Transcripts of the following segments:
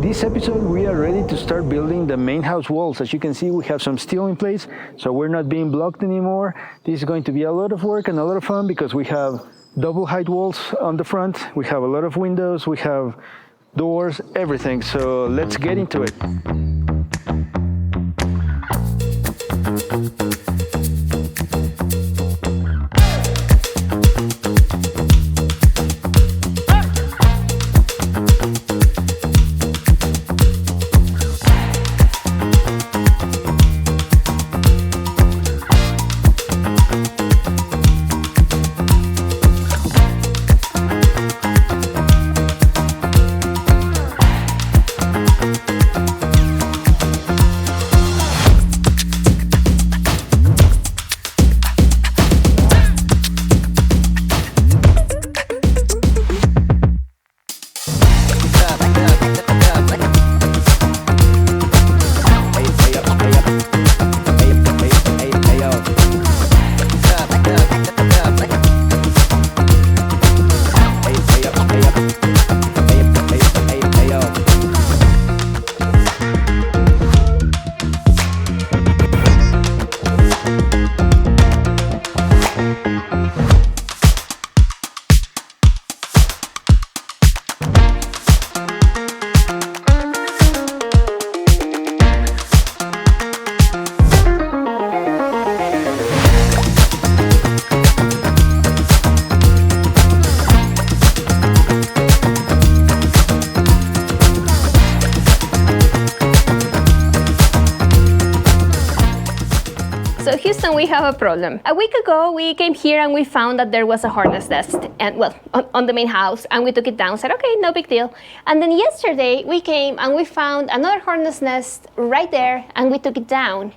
this episode, we are ready to start building the main house walls. As you can see, we have some steel in place, so we're not being blocked anymore. This is going to be a lot of work and a lot of fun because we have double height walls on the front, we have a lot of windows, we have doors, everything. So let's get into it. So Houston, we have a problem. A week ago, we came here and we found that there was a hornet's nest, and well, on the main house, and we took it down, said, okay, no big deal. And then yesterday, we came and we found another hornet's nest right there, and we took it down.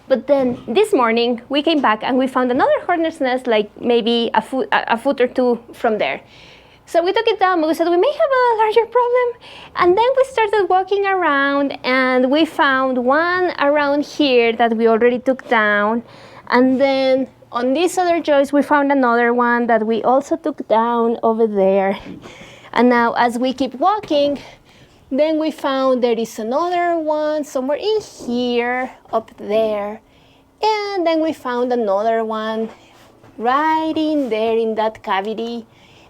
But then this morning, we came back and we found another hornet's nest, like maybe a foot or two from there. So we took it down, but we said we may have a larger problem. And then we started walking around and we found one around here that we already took down. And then on this other joist, we found another one that we also took down over there. And now as we keep walking, then we found there is another one somewhere in here, up there. And then we found another one right in there in that cavity.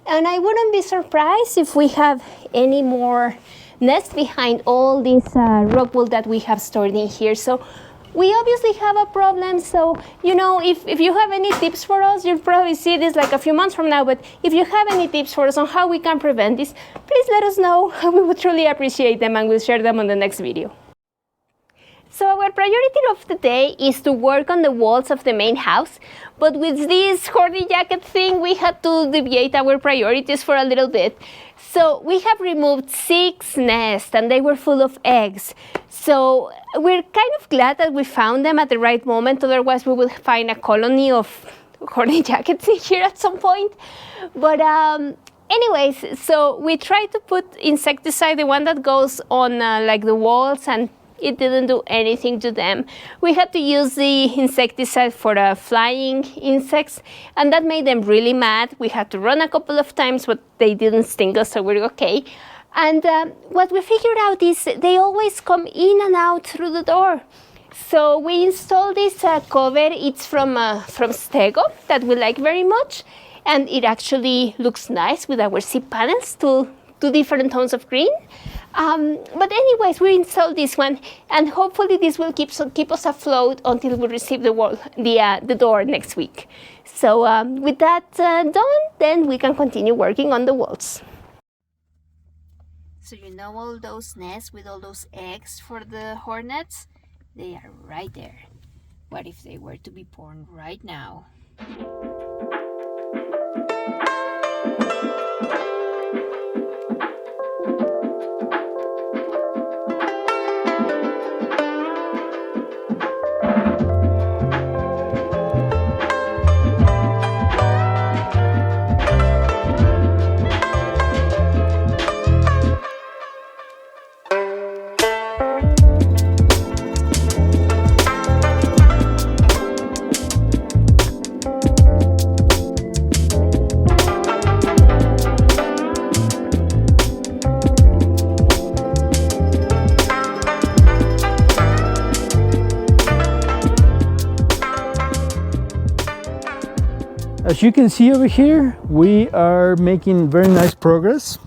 And I wouldn't be surprised if we have any more nests behind all this rock wool that we have stored in here. So we obviously have a problem. So, you know, if you have any tips for us, you'll probably see this like a few months from now. But if you have any tips for us on how we can prevent this, please let us know. We would truly appreciate them and we'll share them on the next video. So our priority of the day is to work on the walls of the main house, but with this hoarding jacket thing, we had to deviate our priorities for a little bit. So we have removed 6 nests and they were full of eggs. So we're kind of glad that we found them at the right moment, otherwise we will find a colony of hoarding jackets in here at some point. But anyways, so we tried to put insecticide, the one that goes on like the walls, and it didn't do anything to them. We had to use the insecticide for the flying insects, and that made them really mad. We had to run a couple of times, but they didn't sting us, so we're okay. And what we figured out is they always come in and out through the door. So we installed this cover. It's from Stego that we like very much, and it actually looks nice with our zip panels, two different tones of green. But anyways, we installed this one, and hopefully this will keep us afloat until we receive the door next week. So with that done, then we can continue working on the walls. So you know all those nests with all those eggs for the hornets? They are right there. What if they were to be born right now? you can see over here, we are making very nice progress.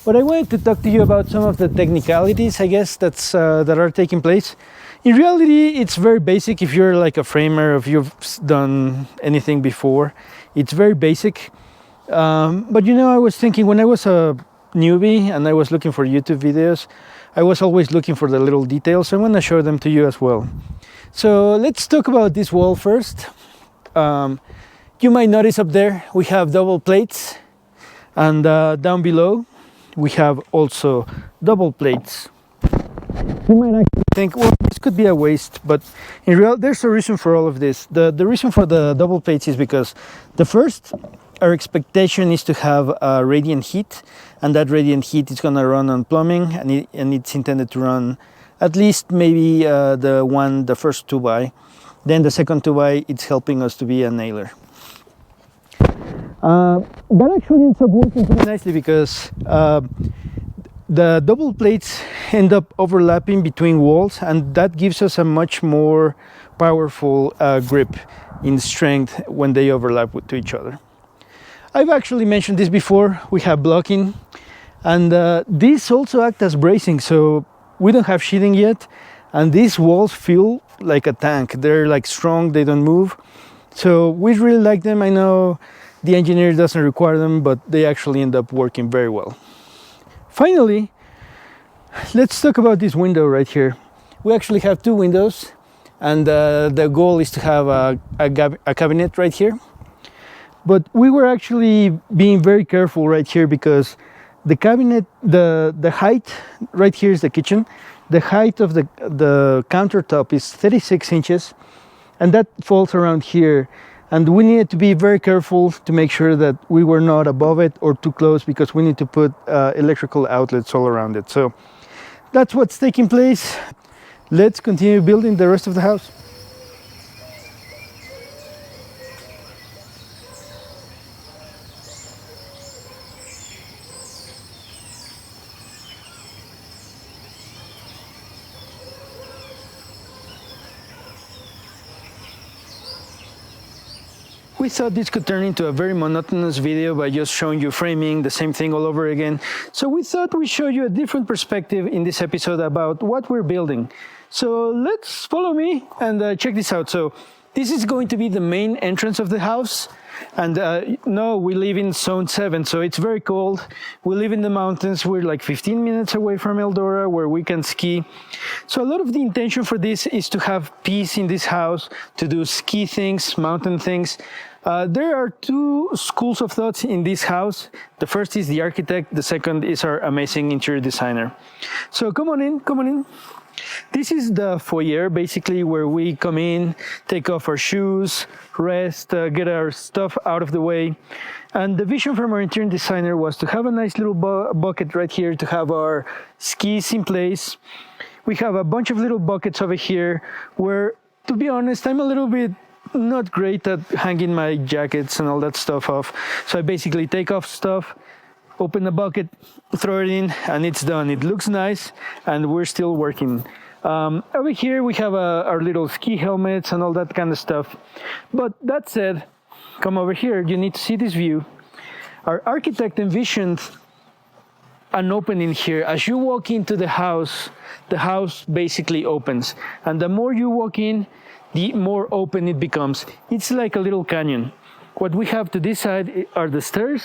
But I wanted to talk to you about some of the technicalities, I guess, that are taking place. In reality, it's very basic. If you're like a framer, if you've done anything before, it's very basic. But you know, I was thinking when I was a newbie and I was looking for YouTube videos, I was always looking for the little details. So I want to show them to you as well. So let's talk about this wall first. You might notice up there we have double plates, and down below we have also double plates. You might actually think, well, this could be a waste, but in real, there's a reason for all of this. The reason for the double plates is because the first, our expectation is to have radiant heat, and that radiant heat is going to run on plumbing, and it's intended to run at least maybe the first 2x. Then the second 2x, it's helping us to be a nailer. That actually ends up working pretty nicely because the double plates end up overlapping between walls, and that gives us a much more powerful grip in strength when they overlap to each other. I've actually mentioned this before. We have blocking, and these also act as bracing. So we don't have sheathing yet, and these walls feel like a tank. They're like strong, they don't move. So we really like them. I know the engineer doesn't require them, but they actually end up working very well. Finally, let's talk about this window right here. We actually have two windows, and the goal is to have a cabinet right here. But we were actually being very careful right here because the cabinet, the height, right here is the kitchen. The height of the countertop is 36 inches, and that falls around here. And we needed to be very careful to make sure that we were not above it or too close, because we need to put electrical outlets all around it. So that's what's taking place. Let's continue building the rest of the house. We thought this could turn into a very monotonous video by just showing you framing, the same thing all over again. So we thought we'd show you a different perspective in this episode about what we're building. So let's follow me and check this out. So this is going to be the main entrance of the house. And no, we live in zone 7, so it's very cold. We live in the mountains. We're like 15 minutes away from Eldora, where we can ski. So a lot of the intention for this is to have peace in this house, to do ski things, mountain things. There are two schools of thoughts in this house. The first is the architect. The second is our amazing interior designer. So come on in, come on in. This is the foyer, basically, where we come in, take off our shoes, rest, get our stuff out of the way. And the vision from our interior designer was to have a nice little bucket right here to have our skis in place. We have a bunch of little buckets over here where, to be honest, I'm a little bit not great at hanging my jackets and all that stuff off. So I basically take off stuff, open the bucket, throw it in, and it's done. It looks nice, and we're still working. Over here we have our little ski helmets and all that kind of stuff. But that said, come over here, you need to see this view. Our architect envisioned an opening here. As you walk into the house basically opens. And the more you walk in, the more open it becomes. It's like a little canyon. What we have to this side are the stairs.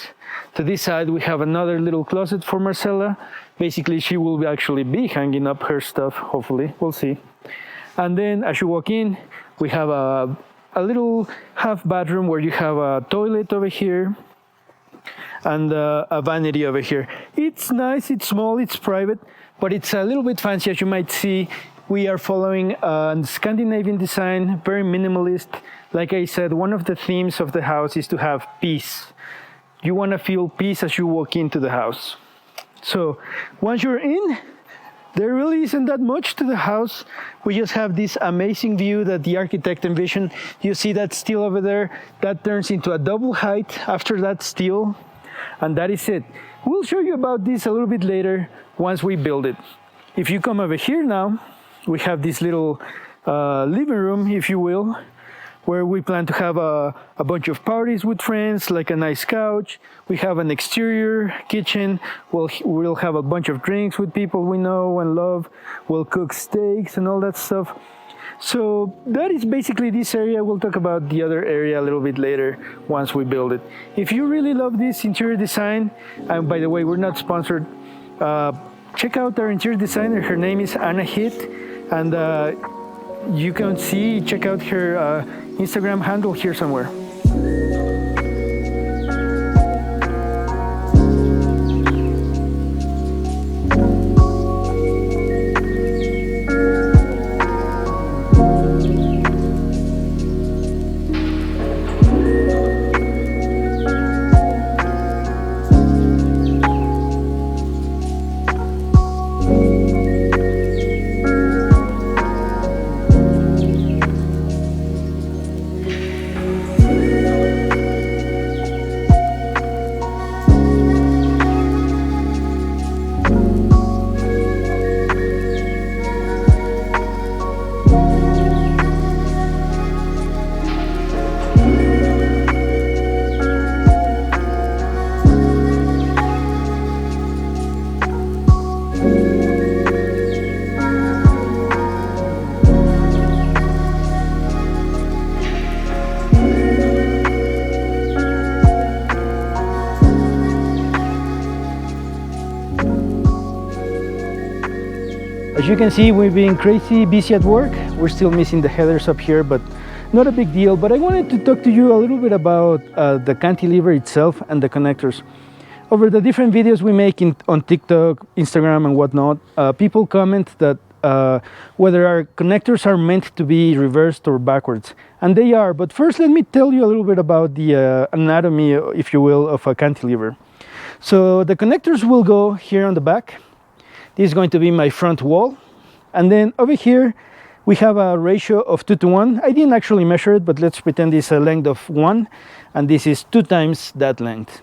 To this side, we have another little closet for Marcella. Basically, she will actually be hanging up her stuff, hopefully. We'll see. And then as you walk in, we have a little half bathroom where you have a toilet over here and a vanity over here. It's nice, it's small, it's private, but it's a little bit fancy. As you might see, we are following a Scandinavian design, very minimalist. Like I said, one of the themes of the house is to have peace. You want to feel peace as you walk into the house. So once you're in, there really isn't that much to the house. We just have this amazing view that the architect envisioned. You see that steel over there? That turns into a double height after that steel. And that is it. We'll show you about this a little bit later once we build it. If you come over here now, we have this little living room, if you will, where we plan to have a bunch of parties with friends, like a nice couch. We have an exterior kitchen. We'll have a bunch of drinks with people we know and love. We'll cook steaks and all that stuff. So that is basically this area. We'll talk about the other area a little bit later once we build it. If you really love this interior design, and by the way, we're not sponsored, check out our interior designer. Her name is Anna Hit, and you can check out her Instagram handle here somewhere. As you can see, we've been crazy busy at work. We're still missing the headers up here, but not a big deal. But I wanted to talk to you a little bit about the cantilever itself and the connectors. Over the different videos we make on TikTok, Instagram and whatnot, people comment that whether our connectors are meant to be reversed or backwards. And they are, but first let me tell you a little bit about the anatomy, if you will, of a cantilever. So the connectors will go here on the back. This is going to be my front wall. And then over here, we have a ratio of 2:1. I didn't actually measure it, but let's pretend it's a length of 1. And this is 2 times that length.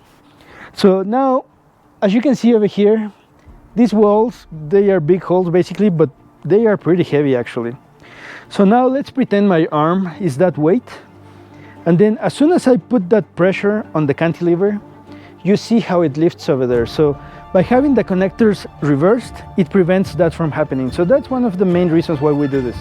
So now, as you can see over here, these walls, they are big holes basically, but they are pretty heavy actually. So now let's pretend my arm is that weight. And then as soon as I put that pressure on the cantilever, you see how it lifts over there. So by having the connectors reversed, it prevents that from happening. So that's one of the main reasons why we do this.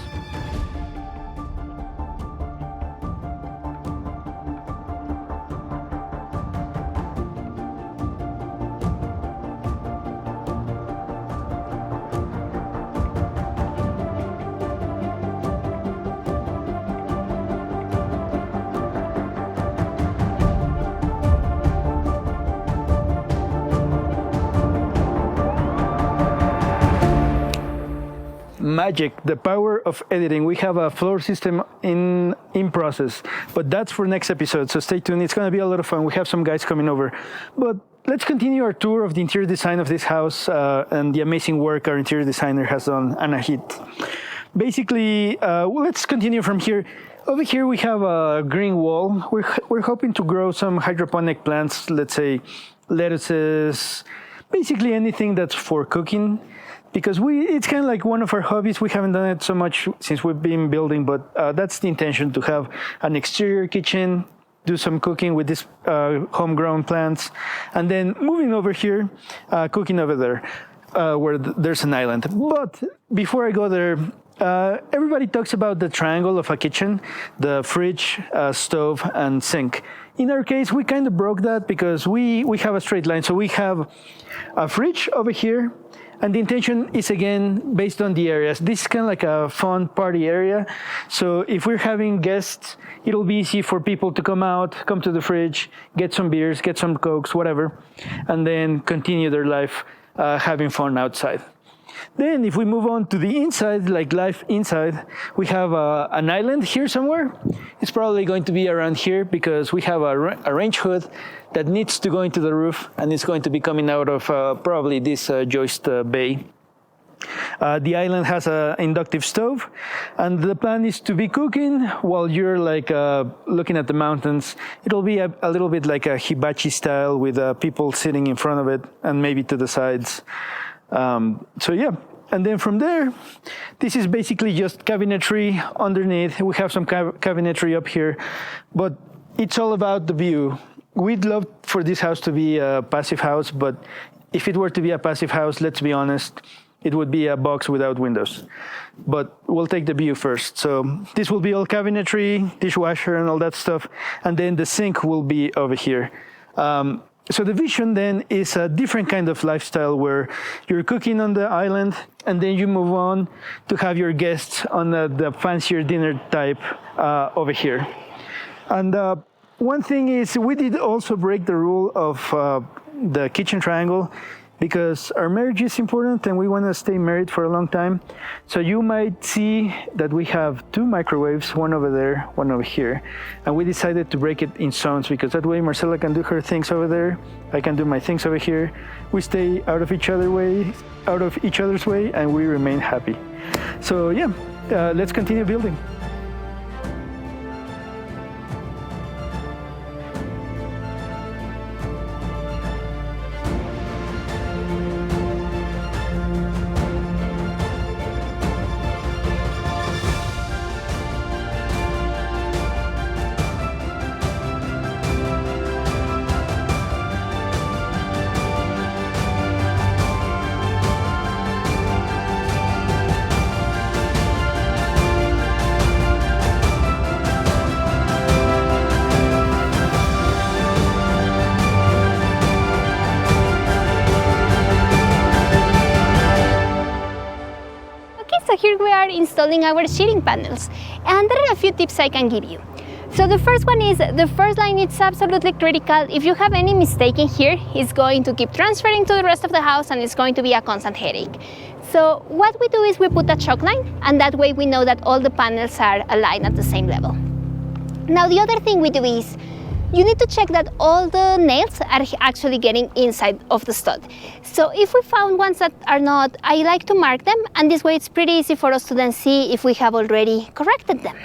Magic, the power of editing. We have a floor system in process, but that's for next episode, so stay tuned. It's going to be a lot of fun. We have some guys coming over, but let's continue our tour of the interior design of this house and the amazing work our interior designer has done, Anna Hit. Basically, let's continue from here. Over here we have a green wall. We're hoping to grow some hydroponic plants, let's say lettuces, basically anything that's for cooking. Because it's kind of like one of our hobbies. We haven't done it so much since we've been building, but that's the intention, to have an exterior kitchen, do some cooking with these homegrown plants, and then moving over here, cooking over there, where there's an island. But before I go there, everybody talks about the triangle of a kitchen, the fridge, stove, and sink. In our case, we kind of broke that because we have a straight line. So we have a fridge over here, and the intention is, again, based on the areas. This is kind of like a fun party area. So if we're having guests, it'll be easy for people to come to the fridge, get some beers, get some Cokes, whatever, and then continue their life having fun outside. Then if we move on to the inside, like life inside, we have an island here somewhere. It's probably going to be around here because we have a range hood that needs to go into the roof, and it's going to be coming out of probably this joist bay. The island has an inductive stove, and the plan is to be cooking while you're like looking at the mountains. It'll be a little bit like a hibachi style with people sitting in front of it and maybe to the sides. So yeah, And then from there, this is basically just cabinetry underneath. We have some cabinetry up here, but it's all about the view. We'd love for this house to be a passive house, but if it were to be a passive house, let's be honest, it would be a box without windows. But we'll take the view first. So this will be all cabinetry, dishwasher, and all that stuff. And then the sink will be over here. So the vision then is a different kind of lifestyle where you're cooking on the island and then you move on to have your guests on the fancier dinner type over here. And one thing is we did also break the rule of the kitchen triangle because our marriage is important and we want to stay married for a long time. So you might see that we have 2 microwaves, one over there, one over here. And we decided to break it in zones because that way Marcela can do her things over there, I can do my things over here. We stay out of each other's way, and we remain happy. So yeah, let's continue building. So here we are installing our sheathing panels, and there are a few tips I can give you. So the first one is the first line. It's absolutely critical. If you have any mistake in here, it's going to keep transferring to the rest of the house and it's going to be a constant headache. So what we do is we put a chalk line, and that way we know that all the panels are aligned at the same level. Now the other thing we do is you need to check that all the nails are actually getting inside of the stud. So if we found ones that are not, I like to mark them, and this way it's pretty easy for us to then see if we have already corrected them.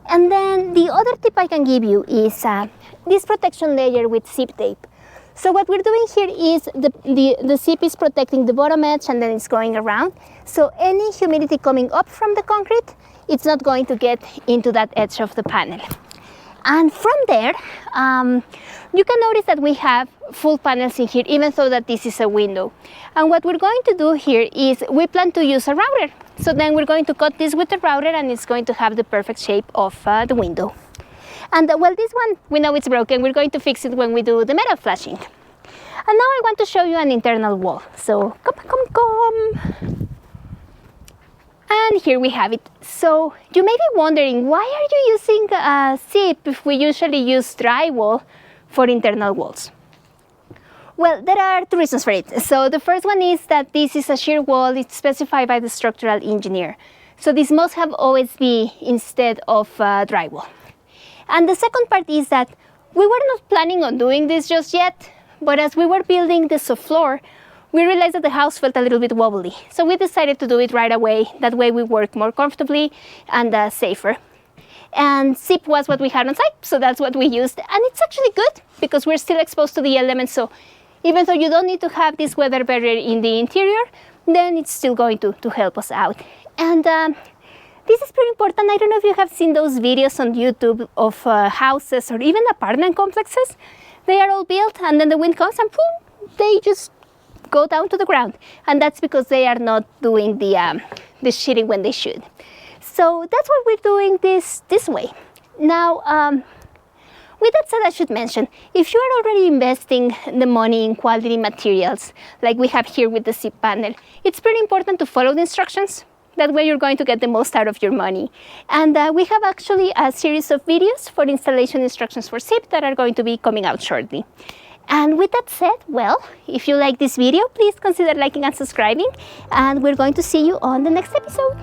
And then the other tip I can give you is this protection layer with zip tape. So what we're doing here is the zip is protecting the bottom edge and then it's going around. So any humidity coming up from the concrete, it's not going to get into that edge of the panel. And from there, you can notice that we have full panels in here, even though that this is a window. And what we're going to do here is we plan to use a router. So then we're going to cut this with the router and it's going to have the perfect shape of the window. And well, this one, we know it's broken. We're going to fix it when we do the metal flashing. And now I want to show you an internal wall. So come. And here we have it. So you may be wondering, why are you using zip if we usually use drywall for internal walls? Well, there are 2 reasons for it. So the first one is that this is a shear wall. It's specified by the structural engineer. So this must have OSB instead of drywall. And the second part is that we were not planning on doing this just yet, but as we were building the subfloor, we realized that the house felt a little bit wobbly. So we decided to do it right away. That way we work more comfortably and safer. And zip was what we had on site, so that's what we used. And it's actually good because we're still exposed to the elements. So even though you don't need to have this weather barrier in the interior, then it's still going to help us out. And this is pretty important. I don't know if you have seen those videos on YouTube of houses or even apartment complexes. They are all built and then the wind comes and boom, they just go down to the ground, and that's because they are not doing the sheathing when they should. So that's why we're doing this way. Now, with that said, I should mention, if you are already investing the money in quality materials, like we have here with the zip panel, it's pretty important to follow the instructions. That way you're going to get the most out of your money. And we have actually a series of videos for installation instructions for zip that are going to be coming out shortly. And with that said, well, if you like this video, please consider liking and subscribing, and we're going to see you on the next episode.